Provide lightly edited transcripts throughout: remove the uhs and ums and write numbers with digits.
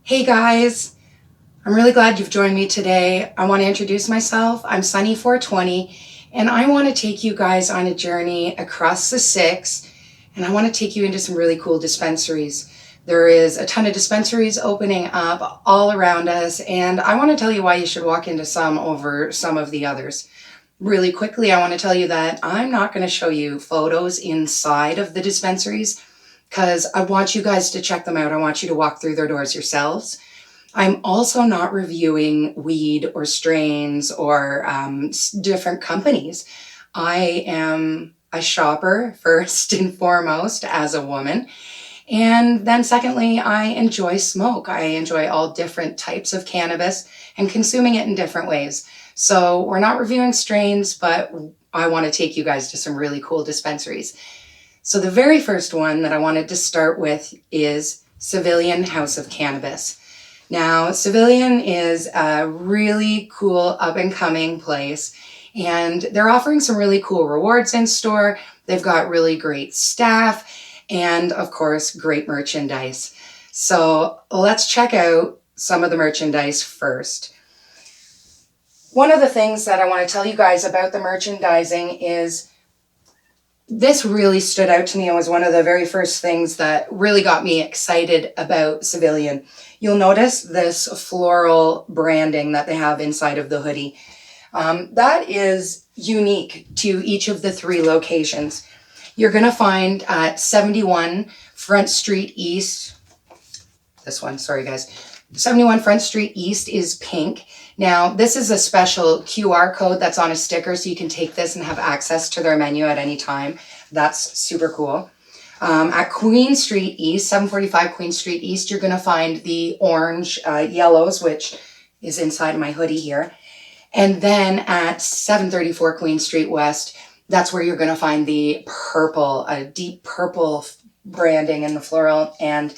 Hey guys, I'm really glad you've joined me today. I want to introduce myself. I'm Sunny 420 and I want to take you guys on a journey across the six, and I want to take you into some really cool dispensaries. There is a ton of dispensaries opening up all around us, and I want to tell you why you should walk into some over some of the others. Really quickly, I want to tell you that I'm not going to show you photos inside of the dispensaries because I want you guys to check them out. I want you to walk through their doors yourselves. I'm also not reviewing weed or strains or different companies. I am a shopper first and foremost as a woman. And then secondly, I enjoy smoke. I enjoy all different types of cannabis and consuming it in different ways. So we're not reviewing strains, but I want to take you guys to some really cool dispensaries. So the very first one that I wanted to start with is Civilian House of Cannabis. Now, Civilian is a really cool up-and-coming place, and they're offering some really cool rewards in store. They've got really great staff and, of course, great merchandise. So let's check out some of the merchandise first. One of the things that I want to tell you guys about the merchandising is this really stood out to me and was one of the very first things that really got me excited about Civilian. You'll notice this floral branding that they have inside of the hoodie. That is unique to each of the three locations. You're going to find at 71 Front Street East, this one, sorry guys, 71 Front Street East is pink. Now, this is a special QR code that's on a sticker, so you can take this and have access to their menu at any time. That's super cool. At Queen Street East, 745 Queen Street East, you're going to find the orange yellows, which is inside of my hoodie here. And then at 734 Queen Street West, that's where you're going to find the purple, a deep purple branding in the floral. And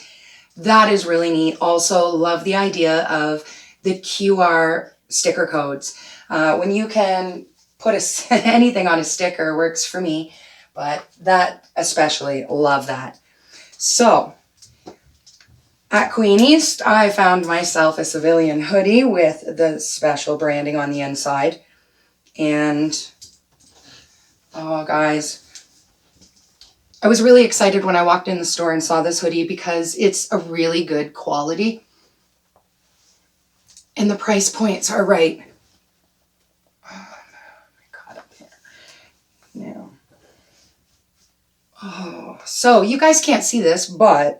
that is really neat. Also, love the idea of the QR sticker codes. When you can put anything on a sticker works for me, but that especially, love that. So at Queen East, I found myself a Civilian hoodie with the special branding on the inside. And, oh guys, I was really excited when I walked in the store and saw this hoodie because it's a really good quality. And the price points are right. Oh my God, up here. Now. Oh, so you guys can't see this, but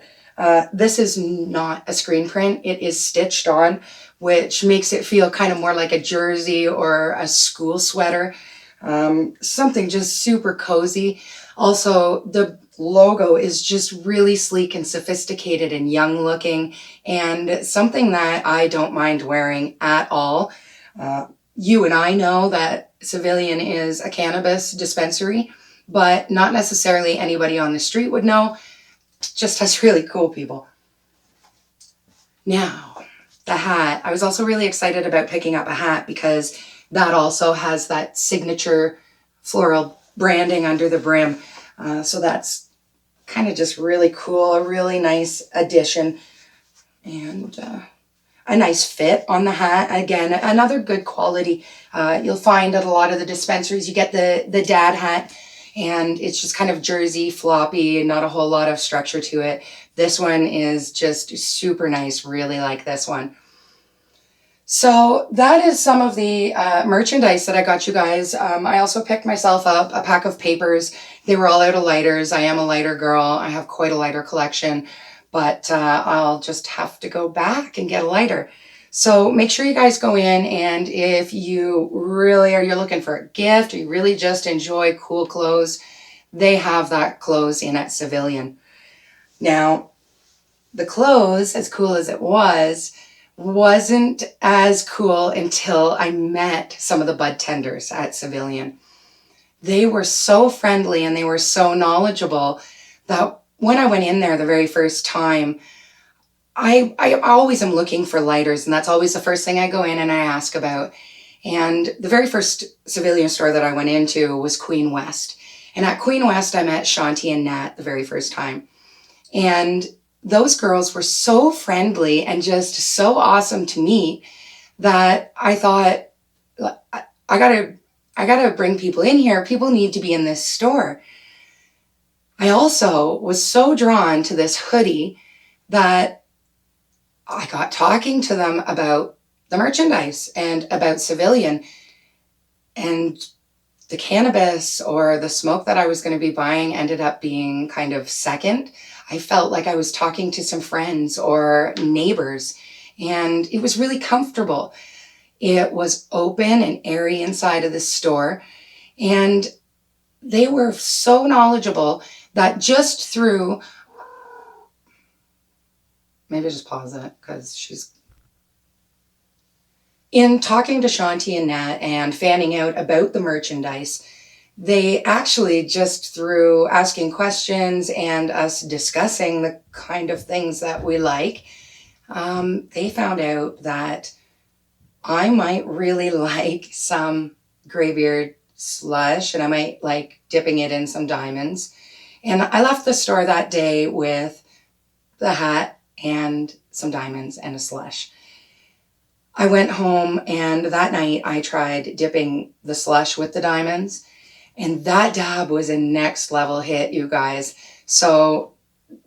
this is not a screen print. It is stitched on, which makes it feel kind of more like a jersey or a school sweater. Something just super cozy. Also, the logo is just really sleek and sophisticated and young looking, and something that I don't mind wearing at all. You and I know that Civilian is a cannabis dispensary, but not necessarily anybody on the street would know. Just us really cool people. Now, the hat. I was also really excited about picking up a hat because that also has that signature floral branding under the brim. So that's kind of just really cool, a really nice addition, and a nice fit on the hat. Again, another good quality. You'll find at a lot of the dispensaries, you get the dad hat, and it's just kind of jersey, floppy, and not a whole lot of structure to it. This one is just super nice, really like this one. So that is some of the merchandise that I got you guys. I also picked myself up a pack of papers. They were all out of lighters. I am a lighter girl. I have quite a lighter collection, but I'll just have to go back and get a lighter. So make sure you guys go in, and if you really you're looking for a gift, or you really just enjoy cool clothes, they have that clothes in at Civilian. Now, the clothes, as cool as it wasn't as cool until I met some of the bud tenders at Civilian. They were so friendly and they were so knowledgeable that when I went in there the very first time, I always am looking for lighters, and that's always the first thing I go in and I ask about. And the very first Civilian store that I went into was Queen West. And at Queen West, I met Shanti and Nat the very first time. And those girls were so friendly and just so awesome to meet that I thought, I gotta bring people in here. People need to be in this store. I also was so drawn to this hoodie that I got talking to them about the merchandise and about Civilian, and the cannabis or the smoke that I was going to be buying ended up being kind of second. I felt like I was talking to some friends or neighbors, and it was really comfortable. It was open and airy inside of the store, and they were so knowledgeable that just through, maybe just pause it because she's in talking to Shanti and Nat and fanning out about the merchandise, they actually just through asking questions and us discussing the kind of things that we like, they found out that I might really like some graybeard slush and I might like dipping it in some diamonds. And I left the store that day with the hat and some diamonds and a slush. I went home and that night I tried dipping the slush with the diamonds, and that dab was a next level hit, you guys. So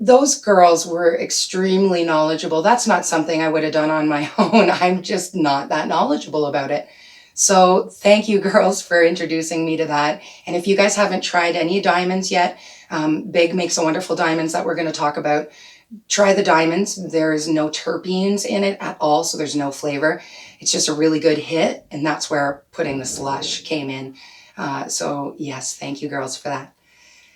those girls were extremely knowledgeable. That's not something I would have done on my own. I'm just not that knowledgeable about it. So thank you, girls, for introducing me to that. And if you guys haven't tried any diamonds yet, Big makes a wonderful diamonds that we're going to talk about. Try the diamonds. There's no terpenes in it at all, so there's no flavor. It's just a really good hit, and that's where putting the slush came in. So yes, thank you, girls, for that.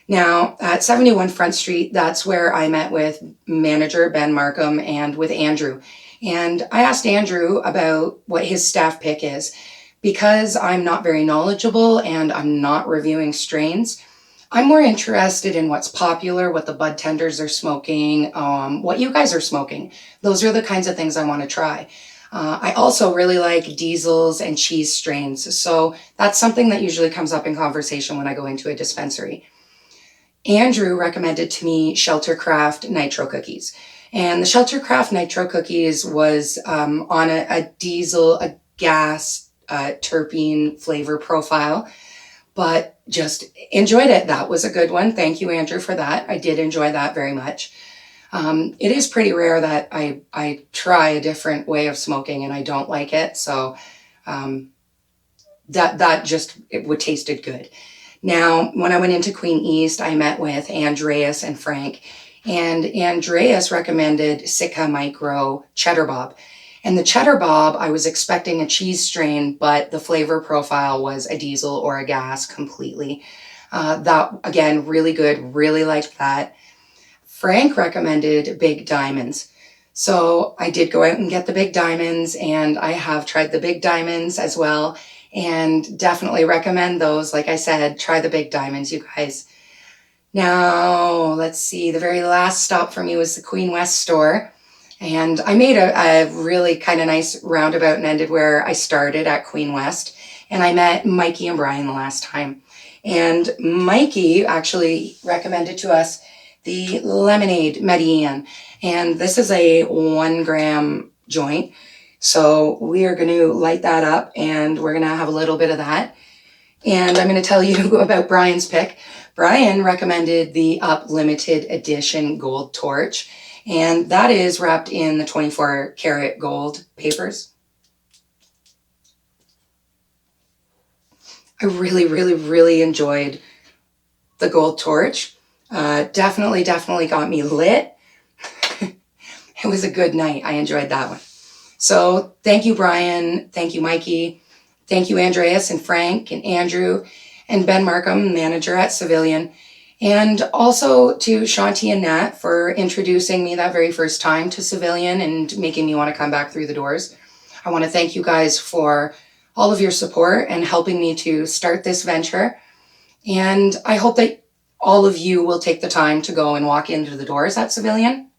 Now, at 71 Front Street, that's where I met with manager Ben Markham and with Andrew. And I asked Andrew about what his staff pick is. Because I'm not very knowledgeable and I'm not reviewing strains, I'm more interested in what's popular, what the bud tenders are smoking, what you guys are smoking. Those are the kinds of things I want to try. I also really like diesels and cheese strains. So that's something that usually comes up in conversation when I go into a dispensary. Andrew recommended to me Sheltercraft Nitro Cookies. And the Sheltercraft Nitro Cookies was on a diesel, a gas, terpene flavor profile, but just enjoyed it. That was a good one. Thank you, Andrew, for that. I did enjoy that very much. It is pretty rare that I try a different way of smoking and I don't like it. So that just, it would tasted good. Now, when I went into Queen East, I met with Andreas and Frank, and Andreas recommended Sitka Micro Cheddar Bob. And the Cheddar Bob, I was expecting a cheese strain, but the flavor profile was a diesel or a gas completely. That, again, really good, really liked that. Frank recommended Big Diamonds. So I did go out and get the Big Diamonds, and I have tried the Big Diamonds as well, and definitely recommend those. Like I said, try the Big Diamonds, you guys. Now, let's see, the very last stop for me was the Queen West store. And I made a really kind of nice roundabout and ended where I started at Queen West. And I met Mikey and Brian the last time. And Mikey actually recommended to us the Lemonade Medellin. And this is a 1 gram joint. So we are going to light that up and we're going to have a little bit of that. And I'm going to tell you about Brian's pick. Brian recommended the Up Limited Edition Gold Torch. And that is wrapped in the 24 karat gold papers. I really, really, really enjoyed the gold torch. Definitely got me lit. It was a good night. I enjoyed that one. So thank you, Brian. Thank you, Mikey. Thank you, Andreas and Frank and Andrew and Ben Markham, manager at Civilian. And also to Shanti and Nat for introducing me that very first time to Civilian and making me want to come back through the doors. I want to thank you guys for all of your support and helping me to start this venture. And I hope that all of you will take the time to go and walk into the doors at Civilian.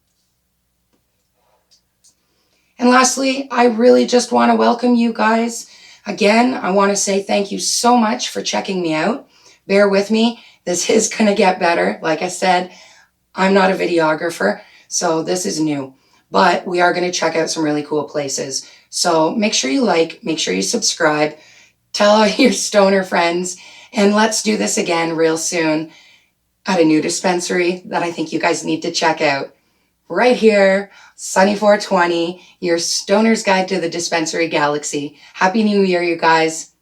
And lastly, I really just want to welcome you guys. Again, I want to say thank you so much for checking me out. Bear with me. This is going to get better. Like I said, I'm not a videographer, So this is new, but we are going to check out some really cool places. So make sure you like, make sure you subscribe, tell all your stoner friends, and let's do this again real soon at a new dispensary that I think you guys need to check out. Right here, Sunny 420, your stoner's guide to the dispensary galaxy. Happy New Year, you guys.